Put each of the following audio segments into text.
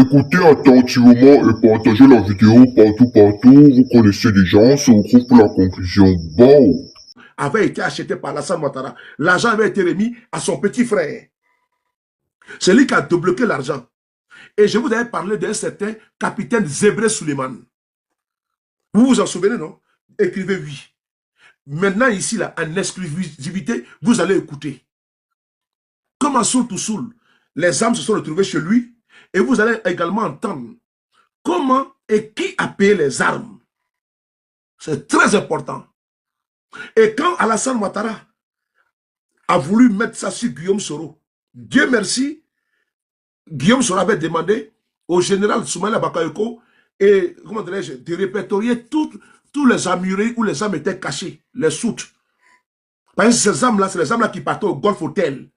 Écoutez attentivement et partagez la vidéo partout. Vous connaissez les gens, on se retrouve pour la conclusion. Bon. Avait été acheté par Alassane Ouattara. L'argent avait été remis à son petit frère. C'est lui qui a débloqué l'argent. Et je vous avais parlé d'un certain capitaine Zébré Suleiman. Vous vous en souvenez, non? Écrivez oui. Maintenant, ici, là, en exclusivité, vous allez écouter. Comme à Soul to Soul, les âmes se sont retrouvées chez lui. Et vous allez également entendre comment et qui a payé les armes. C'est très important. Et quand Alassane Ouattara a voulu mettre ça sur Guillaume Soro, Dieu merci, Guillaume Soro avait demandé au général Soumaïla Bakayoko et, comment dirais-je, de répertorier tous les armureries où les armes étaient cachées, les soutes. Parce que ces armes-là, c'est les armes-là qui partaient au Golf Hotel.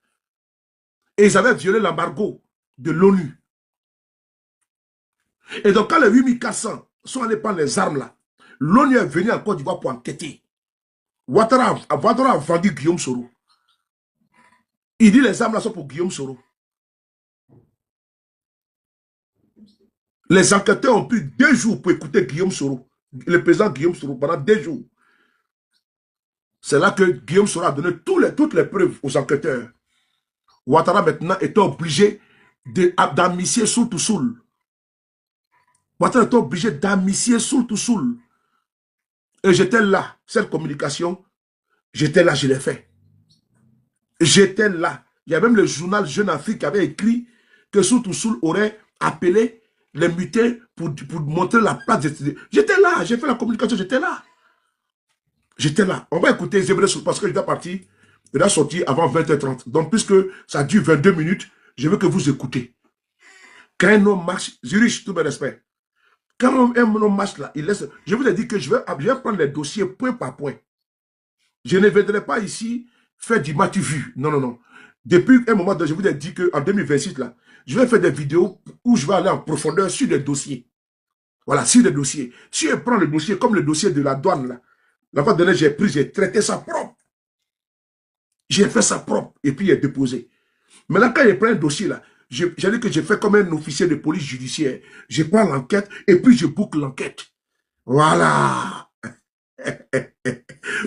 Et ils avaient violé l'embargo de l'ONU. Et donc, quand les 8400 sont allés prendre les armes-là, l'ONU est venue en Côte d'Ivoire pour enquêter. Ouattara a vendu Guillaume Soro. Il dit les armes-là sont pour Guillaume Soro. Les enquêteurs ont pris 2 jours pour écouter Guillaume Soro, le président Guillaume Soro, pendant 2 jours. C'est là que Guillaume Soro a donné toutes les preuves aux enquêteurs. Ouattara maintenant est obligé d'amnistier Soul to Soul. Ouattara est obligé d'amnistier Soul to Soul. Et j'étais là, cette communication, j'étais là, je l'ai fait. J'étais là. Il y a même le journal Jeune Afrique qui avait écrit que Soul to Soul aurait appelé les mutés pour montrer la place. J'étais là, j'ai fait la communication, j'étais là. J'étais là. On va écouter Zébré Soul parce que j'étais parti, il a sorti avant 20h30. Donc, puisque ça dure 22 minutes, je veux que vous écoutez. Quand un homme marche, Zurich, tout mes respects. Quand un homme marche là, il laisse. Je vous ai dit que je vais prendre les dossiers point par point. Je ne viendrai pas ici faire du matu-vu. Non, non, non. Depuis un moment, je vous ai dit qu'en 2026, là, je vais faire des vidéos où je vais aller en profondeur sur des dossiers. Voilà, sur des dossiers. Si je prends le dossier comme le dossier de la douane, là, la fois dernière, j'ai traité ça propre. J'ai fait ça propre et puis il est déposé. Maintenant, quand je prends un dossier, là, j'ai dit que j'ai fait comme un officier de police judiciaire. Je prends l'enquête et puis je boucle l'enquête. Voilà.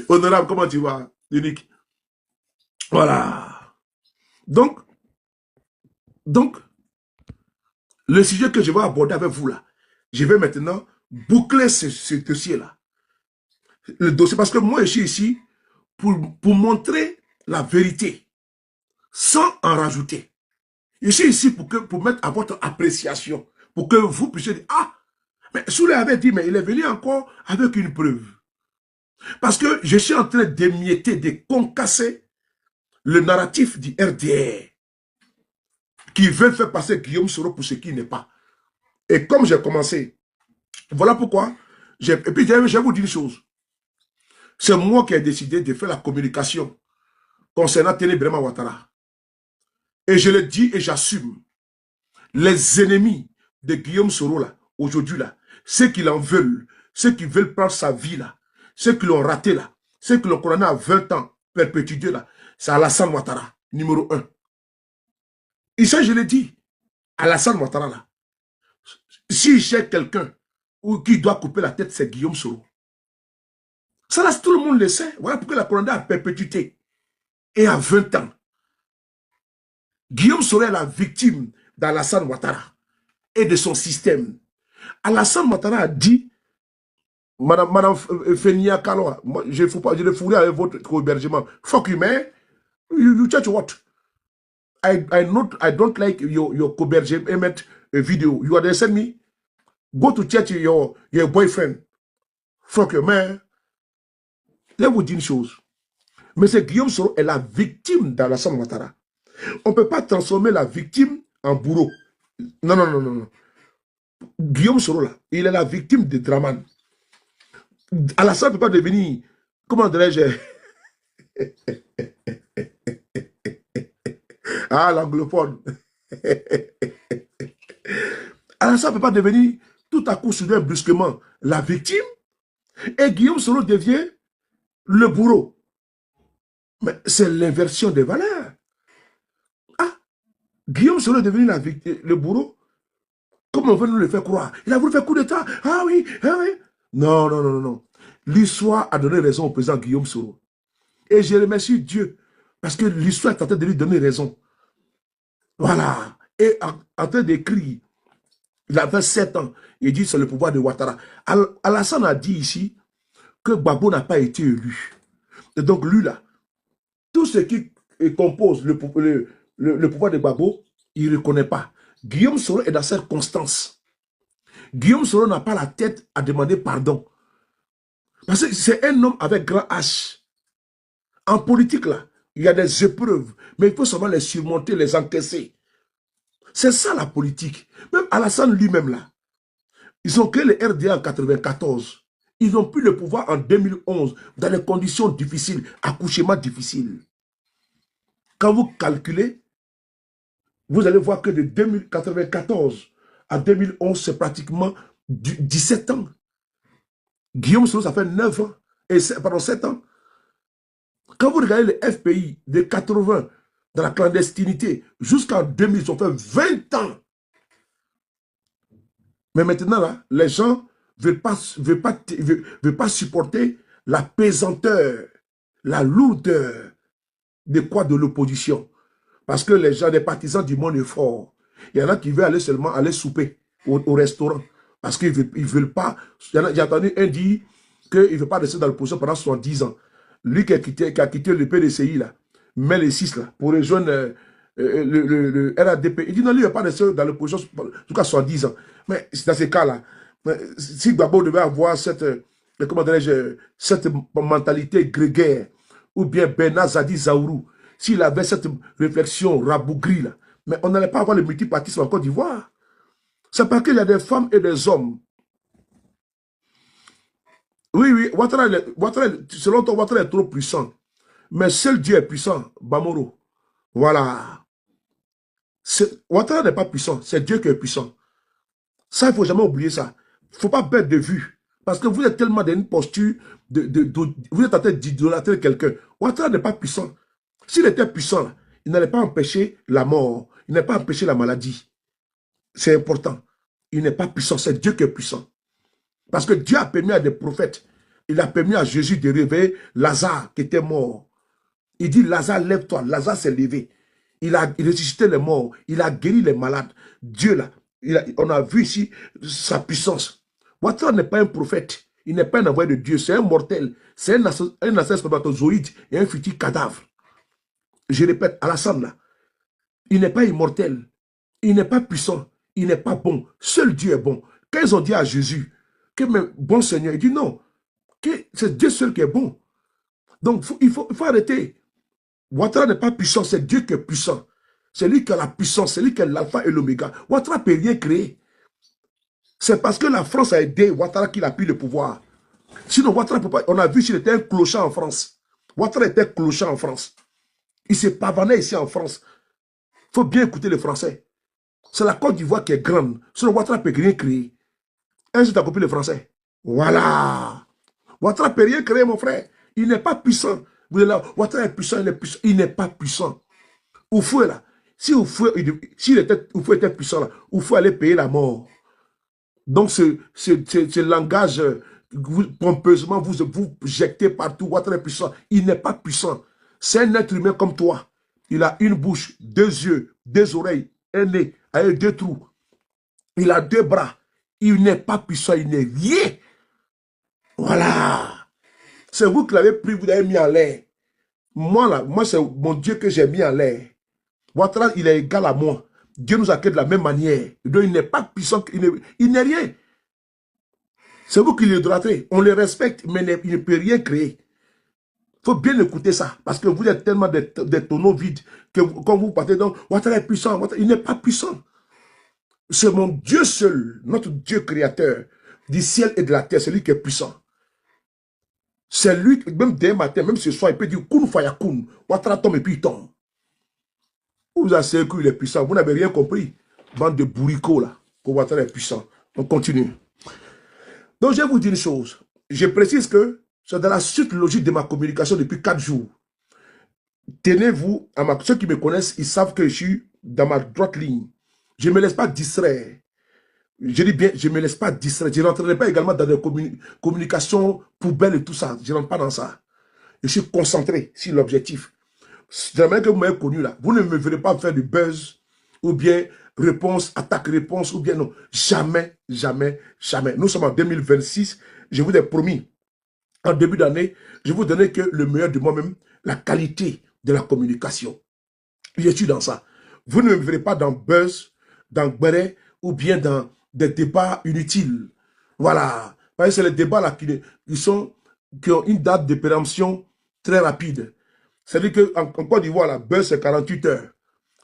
Honorable, comment tu vas, Unique? Voilà. Donc, le sujet que je vais aborder avec vous là, je vais maintenant boucler ce dossier-là. Le dossier, parce que moi, je suis ici pour montrer la vérité, sans en rajouter. Je suis ici pour mettre à votre appréciation, pour que vous puissiez dire, ah, mais Souley avait dit, mais il est venu encore avec une preuve. Parce que je suis en train d'émietter, de concasser le narratif du RDR, qui veut faire passer Guillaume Soro pour ce qui n'est pas. Et comme j'ai commencé, voilà pourquoi, et puis je vais vous dire une chose. C'est moi qui ai décidé de faire la communication concernant Ténébrema Ouattara. Et je le dis et j'assume. Les ennemis de Guillaume Soro, là, aujourd'hui, là, ceux qui l'en veulent, ceux qui veulent prendre sa vie, là, ceux qui l'ont raté, là, ceux qui l'ont condamné à 20 ans, perpétuité, là, c'est Alassane Ouattara, numéro 1. Et ça, je l'ai dit, Alassane Ouattara, là, s'il cherche quelqu'un qui doit couper la tête, c'est Guillaume Soro. Ça, là, tout le monde le sait. Voilà pourquoi il a condamné à perpétuité et à 20 ans. Guillaume Soro est la victime d'Alassane Ouattara et de son système. Alassane Ouattara a dit, Madame Fenia Kaloa, je ne fouille avec votre hébergement. Fuck you, man. You church what? I don't like your co-hébergement video. You understand me? Go to church your boyfriend. Fuck you, man. Je vais vous dire une chose. Mais c'est Guillaume Soro est la victime d'Alassane Ouattara. On ne peut pas transformer la victime en bourreau. Non, non, non, non, non. Guillaume Soro, là, il est la victime de Draman. Alassane ne peut pas devenir, comment dirais-je, ah, l'anglophone. Alassane ne peut pas devenir tout à coup, soudain, brusquement, la victime. Et Guillaume Soro devient le bourreau. Mais c'est l'inversion des valeurs. Ah, Guillaume Soro est devenu le bourreau. Comme on veut nous le faire croire. Il a voulu faire coup d'État. Ah oui, ah oui. Non, non, non, non, non. L'histoire a donné raison au président Guillaume Soro. Et je remercie Dieu parce que l'histoire est en train de lui donner raison. Voilà. Et en train d'écrire, il avait 7 ans. Il dit c'est le pouvoir de Ouattara. Alassane a dit ici que Gbagbo n'a pas été élu. Et donc lui là, tout ce qui compose le pouvoir de Gbagbo, il ne reconnaît pas. Guillaume Soro est dans cette constance. Guillaume Soro n'a pas la tête à demander pardon. Parce que c'est un homme avec grand H. En politique, là, il y a des épreuves, mais il faut seulement les surmonter, les encaisser. C'est ça la politique. Même Alassane lui-même, là, ils ont créé le RDA en 1994. Ils ont pris le pouvoir en 2011 dans des conditions difficiles, accouchement difficile. Quand vous calculez, vous allez voir que de 1994 à 2011, c'est pratiquement 17 ans. Guillaume Soro, ça fait 9 ans, pardon, 7 ans. Quand vous regardez les FPI de 80 dans la clandestinité jusqu'en 2000, ils ont fait 20 ans. Mais maintenant, là, les gens ne veulent pas supporter la pesanteur, la lourdeur de l'opposition. Parce que les gens, les partisans du monde est fort. Il y en a qui veulent seulement aller souper au restaurant. Parce qu'ils ne veulent pas. J'ai entendu un dire qu'il ne veut pas rester dans l'opposition pendant 70 ans. Lui qui a quitté le PDCI, là, met les 6 là, pour rejoindre le RADP. Il dit non, lui, il ne veut pas rester dans l'opposition jusqu'à 70 ans. Mais dans ces cas-là, si Gbagbo devait avoir cette mentalité grégaire, ou bien Bernard Zadi Zaourou, s'il avait cette réflexion rabougrie, là, mais on n'allait pas avoir le multipartisme en Côte d'Ivoire. C'est parce qu'il y a des femmes et des hommes. Oui, oui, Ouattara, selon toi, Ouattara est trop puissant. Mais seul Dieu est puissant, Bamoro. Voilà. Ouattara n'est pas puissant, c'est Dieu qui est puissant. Ça, il ne faut jamais oublier ça. Il ne faut pas perdre de vue. Parce que vous êtes tellement dans une posture, vous êtes en train d'idolâtrer quelqu'un. Ouattara n'est pas puissant. S'il était puissant, il n'allait pas empêcher la mort. Il n'allait pas empêcher la maladie. C'est important. Il n'est pas puissant, c'est Dieu qui est puissant. Parce que Dieu a permis à des prophètes, il a permis à Jésus de réveiller Lazare qui était mort. Il dit, Lazare, lève-toi. Lazare s'est levé. Il a ressuscité les morts. Il a guéri les malades. Dieu, là, on a vu ici sa puissance. Ouattara n'est pas un prophète. Il n'est pas un envoyé de Dieu. C'est un mortel. C'est un ancêtre spermatozoïde et un futur cadavre. Je répète, Alassane, là, il n'est pas immortel. Il n'est pas puissant. Il n'est pas bon. Seul Dieu est bon. Quand ils ont dit à Jésus que bon Seigneur, il dit non. C'est Dieu seul qui est bon. Donc, il faut arrêter. Ouattara n'est pas puissant, c'est Dieu qui est puissant. C'est lui qui a la puissance, c'est lui qui est l'alpha et l'oméga. Ouattara ne peut rien créer. C'est parce que la France a aidé Ouattara qu'il a pris le pouvoir. Sinon, Ouattara ne peut pas. On a vu s'il était un clochard en France. Ouattara était clochard en France. Il se pavanait ici en France. Il faut bien écouter les Français. C'est la Côte d'Ivoire qui est grande. Sinon, Ouattara ne peut rien créer. Un jour, tu as compris les Français. Voilà. Ouattara ne peut rien créer, mon frère. Il n'est pas puissant. Vous êtes là, Ouattara est puissant, il est puissant. Il n'est pas puissant. Oufoué, là. Si Oufoué était puissant, là, Oufoué allait payer la mort. Donc, ce langage, pompeusement, vous jetez partout. Ouattara est puissant. Il n'est pas puissant. C'est un être humain comme toi. Il a une bouche, 2 yeux, 2 oreilles, un nez, avec 2 trous. Il a 2 bras. Il n'est pas puissant, il n'est rien. Voilà. C'est vous qui l'avez pris, vous l'avez mis en l'air. Moi, là, c'est mon Dieu que j'ai mis en l'air. Ouattara, il est égal à moi. Dieu nous a créé de la même manière. Donc, il n'est pas puissant, il n'est rien. C'est vous qui l'idolâtrez. On le respecte, mais il ne peut rien créer. Il faut bien écouter ça. Parce que vous êtes tellement des tonneaux vides que quand vous partez, donc, Ouattara est puissant. Il n'est pas puissant. C'est mon Dieu seul, notre Dieu créateur du ciel et de la terre. C'est lui qui est puissant. C'est lui, même demain matin, même ce soir, il peut dire Kun Fayakun. Ouattara tombe et puis il tombe. Vous asseyez qu'il est puissant. Vous n'avez rien compris. Bande de bourricots là. Que Ouattara est puissant. On continue. Donc je vais vous dire une chose. Je précise que c'est dans la suite logique de ma communication depuis 4 jours. Tenez-vous, ceux qui me connaissent, ils savent que je suis dans ma droite ligne. Je ne me laisse pas distraire. Je dis bien, je ne me laisse pas distraire. Je ne rentrerai pas également dans des communications poubelles et tout ça. Je ne rentre pas dans ça. Je suis concentré sur l'objectif. Jamais que vous m'avez connu là, vous ne me verrez pas faire du buzz ou bien réponse, attaque-réponse ou bien non. Jamais, jamais, jamais. Nous sommes en 2026. Je vous ai promis, en début d'année, je vous donnais que le meilleur de moi-même, la qualité de la communication. Je suis dans ça. Vous ne me verrez pas dans buzz, dans gbéré ou bien dans des débats inutiles. Voilà. Parce que c'est les débats là qui ont une date de péremption très rapide. C'est-à-dire qu'en Côte d'Ivoire, la buzz, c'est 48 heures.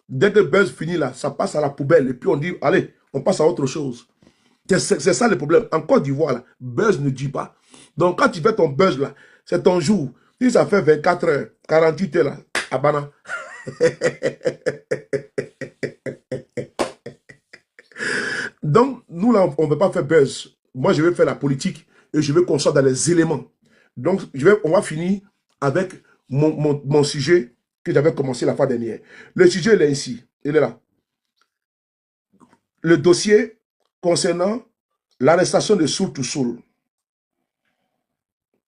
Dès que le buzz finit là, ça passe à la poubelle. Et puis on dit, allez, on passe à autre chose. C'est ça le problème. En Côte d'Ivoire, là, buzz ne dit pas. Donc quand tu fais ton buzz là, c'est ton jour. Si ça fait 24 heures, 48 heures là, abana. Donc, nous là, on ne veut pas faire buzz. Moi, je vais faire la politique et je vais qu'on soit dans les éléments. Donc, on va finir avec mon sujet que j'avais commencé la fois dernière. Le sujet, il est ici. Il est là. Le dossier concernant l'arrestation de Soul to Soul.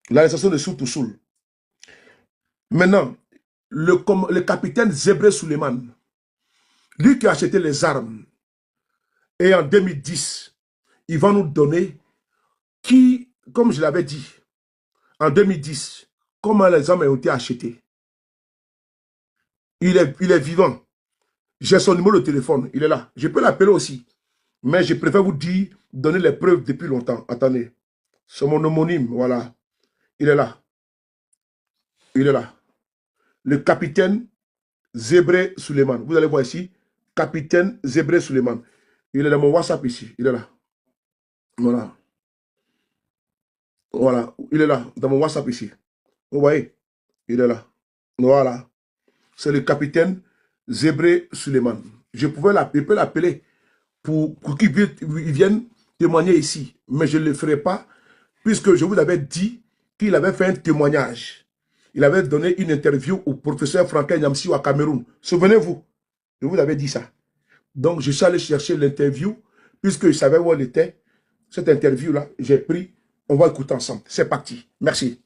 L'arrestation de Soul to Soul. Maintenant, le capitaine Zébré Suleiman, lui qui a acheté les armes, et en 2010, il va nous donner qui, comme je l'avais dit, en 2010, comment les armes ont été achetées. Il est vivant. J'ai son numéro de téléphone, il est là. Je peux l'appeler aussi. Mais je préfère vous dire, donner les preuves depuis longtemps. Attendez. C'est mon homonyme, voilà. Il est là. Il est là. Le capitaine Zébré Suleiman. Vous allez voir ici. Capitaine Zébré Suleiman. Il est dans mon WhatsApp ici. Il est là. Voilà. Voilà. Il est là, dans mon WhatsApp ici. Vous voyez? Il est là. Voilà. C'est le capitaine Zébré Suleiman. Je peux l'appeler pour qu'il vienne témoigner ici. Mais je ne le ferai pas, puisque je vous avais dit qu'il avait fait un témoignage. Il avait donné une interview au professeur Franklin Nyamsi au Cameroun. Souvenez-vous, je vous avais dit ça. Donc, je suis allé chercher l'interview, puisque je savais où elle était. Cette interview-là, j'ai pris. On va écouter ensemble. C'est parti. Merci.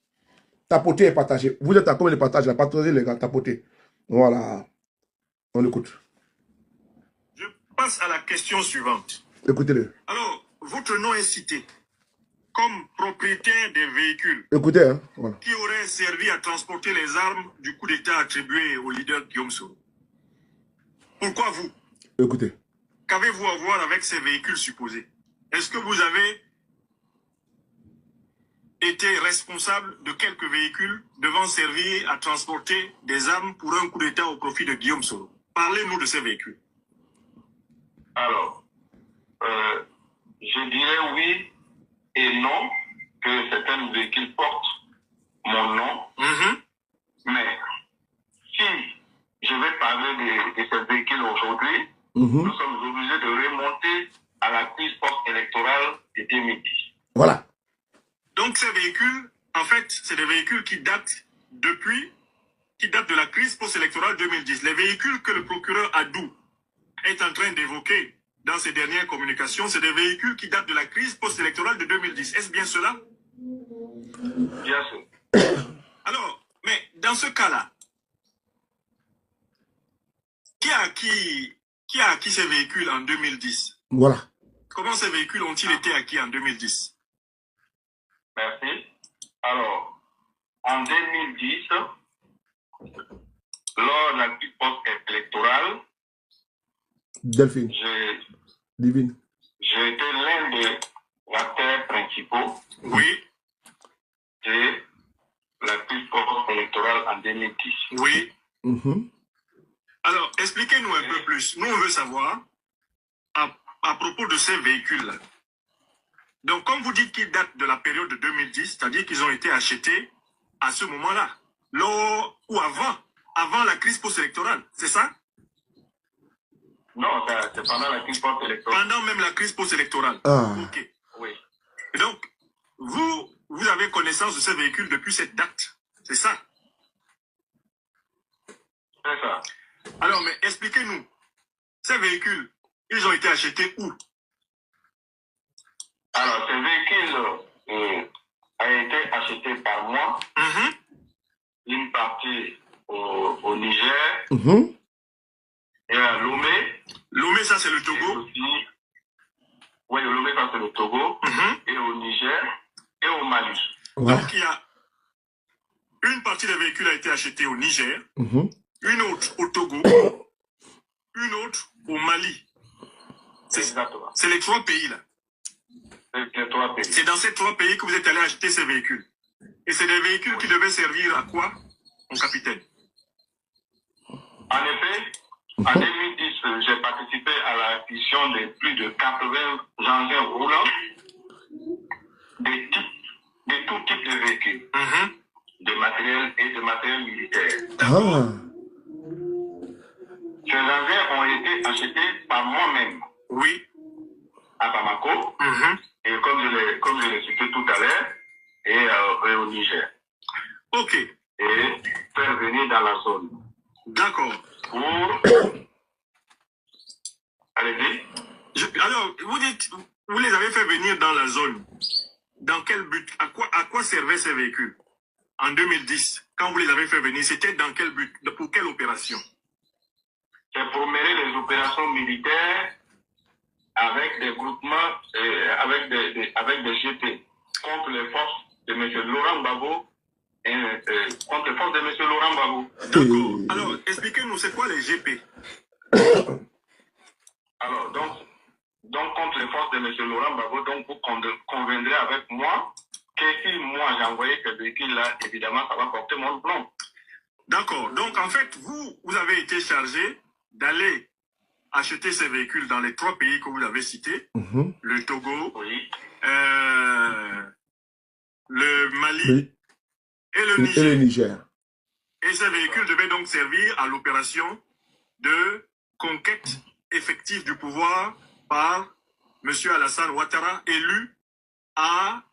Tapotez et partagez. Vous êtes à combien de partages là? Partagez les gars, tapotez. Voilà. On écoute. Je passe à la question suivante. Écoutez-le. Alors, votre nom est cité comme propriétaire des véhicules Écoutez, hein. Voilà. qui auraient servi à transporter les armes du coup d'État attribué au leader Guillaume Soro. Pourquoi vous? Écoutez. Qu'avez-vous à voir avec ces véhicules supposés? Est-ce que vous avez été responsable de quelques véhicules devant servir à transporter des armes pour un coup d'État au profit de Guillaume Soro? Parlez-nous de ces véhicules. Alors, je dirais oui et non que certains véhicules portent mon nom. Mais si je vais parler de ces véhicules aujourd'hui, nous sommes obligés de remonter à la crise post-électorale de 2010. Voilà. Donc ces véhicules, en fait, c'est des véhicules qui datent de la crise post-électorale 2010. Les véhicules que le procureur Adou est en train d'évoquer dans ses dernières communications, c'est des véhicules qui datent de la crise post-électorale de 2010. Est-ce bien cela? Bien sûr. Alors, mais dans ce cas-là, qui a acquis ces véhicules en 2010? Voilà. Comment ces véhicules ont-ils été acquis en 2010? Merci. Alors, en 2010, lors de la crise post-électorale, Delphine. Divine. J'ai été l'un des acteurs principaux. Oui. De la crise post-électorale en 2010. Oui. Alors, expliquez-nous un peu plus. Nous, on veut savoir, à propos de ces véhicules-là. Donc, comme vous dites qu'ils datent de la période de 2010, c'est-à-dire qu'ils ont été achetés à ce moment-là, lors ou avant la crise post-électorale, c'est ça? Non, c'est pendant la crise post-électorale. Pendant même la crise post-électorale. Ok. Oui. Et donc, vous avez connaissance de ces véhicules depuis cette date, c'est ça? C'est ça. Alors, mais expliquez-nous, ces véhicules, ils ont été achetés où? Alors, ce véhicule a été acheté par moi. Une partie au Niger et à Lomé. Lomé, ça c'est le Togo. Aussi, oui, Lomé, ça c'est le Togo. Et au Niger et au Mali. Ouais. Donc il y a une partie des véhicules a été achetée au Niger, une autre au Togo, une autre au Mali. C'est les 3 pays là. C'est dans ces 3 pays que vous êtes allé acheter ces véhicules. Et c'est des véhicules qui devaient servir à quoi, mon capitaine? En effet, en 2010, j'ai participé à l'acquisition de plus de 80 engins roulants de tout type de véhicules, de matériel et de matériel militaire. Ces engins ont été achetés par moi-même. Oui. À Bamako, et comme je l'ai cité tout à l'heure, et au Niger. Ok. Et faire venir dans la zone. D'accord. Allez-y. Alors, vous dites, vous les avez fait venir dans la zone. Dans quel but? À quoi servaient ces véhicules? En 2010, quand vous les avez fait venir, c'était dans quel but? Pour quelle opération? C'est pour mener les opérations militaires avec des groupements, avec des GP, contre les forces de M. Laurent Gbagbo contre les forces de M. Laurent Gbagbo. D'accord. Alors, expliquez-nous, c'est quoi les GP? Alors, donc contre les forces de M. Laurent Gbagbo, donc vous conviendrez avec moi que si moi j'ai envoyé ce véhicule-là, évidemment, ça va porter mon nom. D'accord. Donc, en fait, vous avez été chargé d'aller acheter ces véhicules dans les 3 pays que vous avez cités, le Togo, le Mali et le Niger. Et ces véhicules devaient donc servir à l'opération de conquête effective du pouvoir par M. Alassane Ouattara, élu à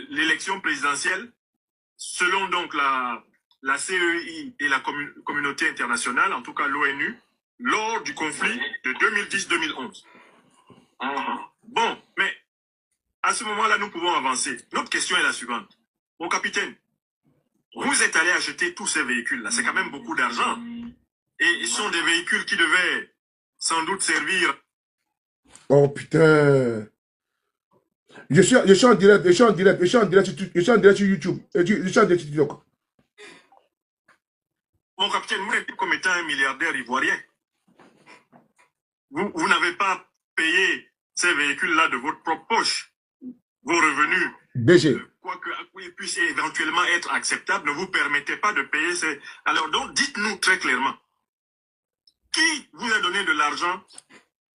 l'élection présidentielle, selon donc la CEI et la communauté internationale, en tout cas l'ONU, lors du conflit de 2010-2011. Bon, mais à ce moment-là, nous pouvons avancer. Notre question est la suivante. Mon capitaine, vous êtes allé acheter tous ces véhicules-là. C'est quand même beaucoup d'argent. Et ils sont des véhicules qui devaient sans doute servir. Oh putain. Je suis en direct sur YouTube. Je suis en direct sur TikTok. Mon capitaine, vous êtes comme étant un milliardaire ivoirien. Vous n'avez pas payé ces véhicules-là de votre propre poche. Vos revenus, quoique ils puissent éventuellement être acceptables, ne vous permettez pas de payer ces... Alors donc, dites-nous très clairement, qui vous a donné de l'argent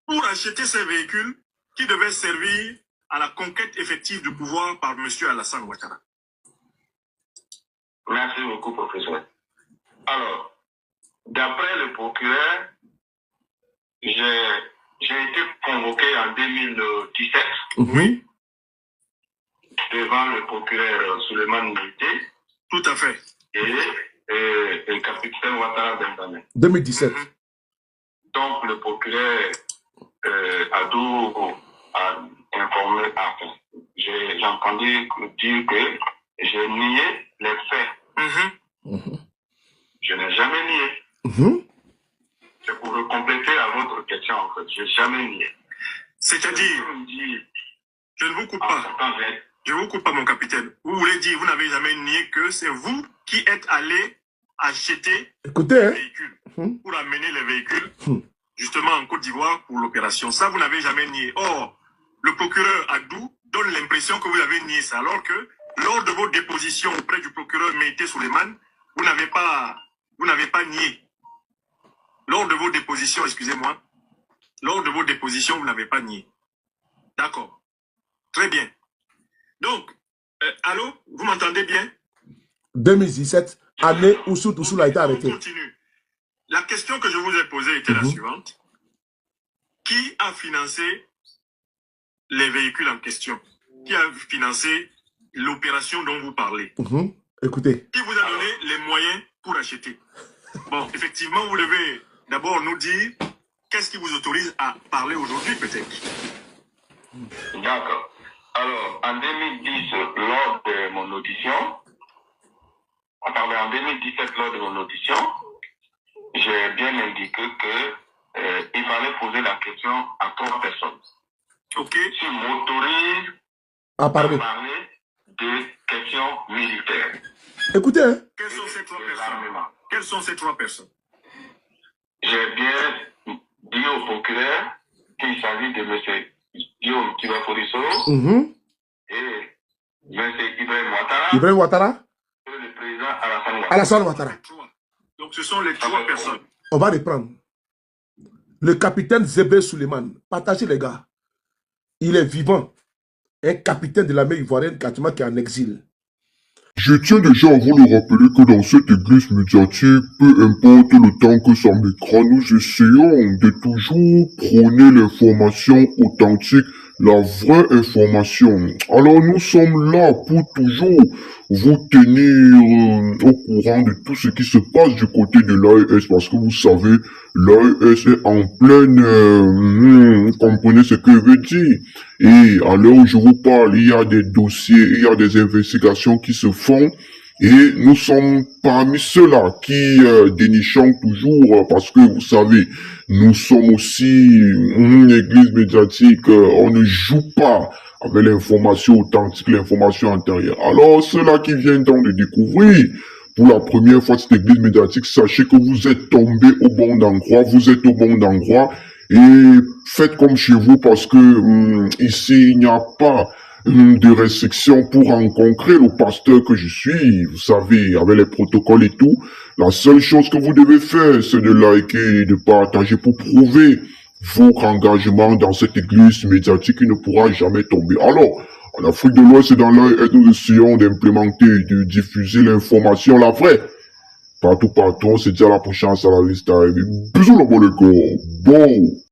pour acheter ces véhicules qui devaient servir à la conquête effective du pouvoir par M. Alassane Ouattara? Merci beaucoup, professeur. Alors, d'après le procureur, j'ai été convoqué en 2017 devant le procureur Souleymane Mouité. Tout à fait. Et le capitaine Ouattara Dembélé. 2017. Donc, le procureur Adou a informé, enfin, j'ai entendu dire que j'ai nié les faits. Je n'ai jamais nié. C'est pour compléter à votre question, en fait. Je n'ai jamais nié. C'est-à-dire, je ne vous coupe pas. Je ne vous coupe pas, mon capitaine. Vous voulez dire, vous n'avez jamais nié que c'est vous qui êtes allé acheter les véhicules pour amener les véhicules justement en Côte d'Ivoire pour l'opération. Ça, vous n'avez jamais nié. Or, le procureur Adou donne l'impression que vous avez nié ça, alors que lors de votre déposition auprès du procureur Meïté Souleymane, vous n'avez pas nié. Lors de vos dépositions, excusez-moi, lors de vos dépositions, vous n'avez pas nié. D'accord. Très bien. Donc, allô, vous m'entendez bien? 2017, année où Soul a été arrêté. On continue. La question que je vous ai posée était la suivante. Qui a financé les véhicules en question? Qui a financé l'opération dont vous parlez? Écoutez. Qui vous a donné les moyens pour acheter? Bon, effectivement, vous devez d'abord nous dire qu'est-ce qui vous autorise à parler aujourd'hui, peut-être. D'accord. Alors, en 2010, lors de mon audition, en 2017, lors de mon audition, j'ai bien indiqué que il fallait poser la question à 3 personnes. Ok. Qui m'autorise À parler. de questions militaires. Écoutez, hein. Quelles sont ces 3 personnes? Quelles sont ces 3 personnes? J'ai bien dit au procureur qu'il s'agit de M. Guillaume Kibaforiso et M. Ibrahim Ouattara Ibrahim Ouattara et le président Alassane Ouattara. Alassane Ouattara. Donc ce sont les 3 personnes. On va reprendre. Le capitaine Zébé Suleiman. Partagez les gars. Il est vivant. Un capitaine de l'armée ivoirienne qui est en exil. Je tiens déjà à vous le rappeler que dans cette église médiatique, peu importe le temps que ça m'écran, nous essayons de toujours prôner l'information authentique, la vraie information. Alors nous sommes là pour toujours vous tenir au courant de tout ce qui se passe du côté de l'AES, parce que vous savez, l'AES est en pleine, comprenez ce que je veux dire. Et à l'heure où je vous parle, il y a des dossiers, il y a des investigations qui se font. Et nous sommes parmi ceux-là qui dénichons toujours, parce que vous savez, nous sommes aussi une église médiatique, on ne joue pas avec l'information authentique, l'information antérieure. Alors ceux-là qui viennent donc de découvrir pour la première fois cette église médiatique, sachez que vous êtes tombés au bon endroit, vous êtes au bon endroit, et faites comme chez vous, parce que ici il n'y a pas de restrictions pour rencontrer le pasteur que je suis, vous savez, avec les protocoles et tout. La seule chose que vous devez faire, c'est de liker et de partager pour prouver votre engagement dans cette église médiatique qui ne pourra jamais tomber. Alors, en Afrique de l'Ouest et dans l'AES, nous essayons d'implémenter, de diffuser l'information, la vraie. Partout, on se dit à la prochaine, à la vista. Bisous, le bon.